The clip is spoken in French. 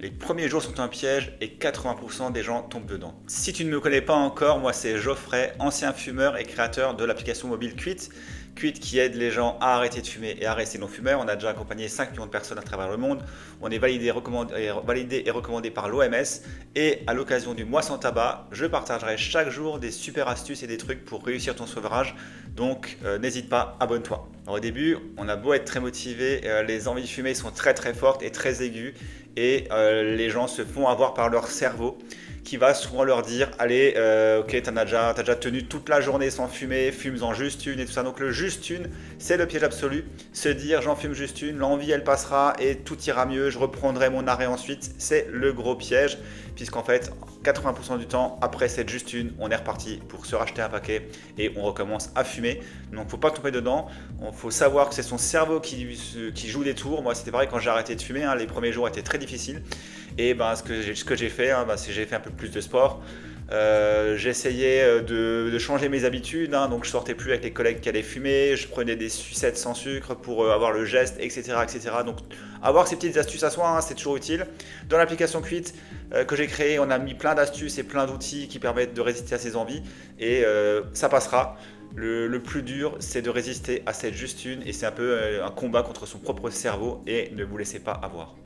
Les premiers jours sont un piège et 80% des gens tombent dedans. Si tu ne me connais pas encore, moi c'est Geoffrey, ancien fumeur et créateur de l'application mobile Quit. Quit qui aide les gens à arrêter de fumer et à rester non-fumeurs. On a déjà accompagné 5 millions de personnes à travers le monde. On est validé et recommandé par l'OMS. Et à l'occasion du mois sans tabac, je partagerai chaque jour des super astuces et des trucs pour réussir ton sevrage. Donc n'hésite pas, abonne-toi. Alors, au début, on a beau être très motivé, les envies de fumer sont très très fortes et très aiguës et les gens se font avoir par leur cerveau qui va souvent leur dire allez, ok, t'as déjà tenu toute la journée sans fumer, fume-en juste une et tout ça. Donc le juste une, c'est le piège absolu. Se dire j'en fume juste une, l'envie elle passera et tout ira mieux, je reprendrai mon arrêt ensuite, c'est le gros piège. Puisqu'en fait, 80% du temps, après cette juste une, on est reparti pour se racheter un paquet et on recommence à fumer. Donc faut pas tomber dedans, il faut savoir que c'est son cerveau qui joue des tours. Moi c'était pareil quand j'ai arrêté de fumer, hein, les premiers jours étaient très difficiles. Et ben, ce que j'ai fait, hein, ben, c'est que j'ai fait un peu plus de sport. J'essayais de changer mes habitudes, hein, donc je sortais plus avec les collègues qui allaient fumer, je prenais des sucettes sans sucre pour avoir le geste, etc., etc. Donc avoir ces petites astuces à soi, hein, c'est toujours utile. Dans l'application Quit que j'ai créée, on a mis plein d'astuces et plein d'outils qui permettent de résister à ses envies et ça passera. Le plus dur, c'est de résister à cette juste une et c'est un peu un combat contre son propre cerveau et ne vous laissez pas avoir.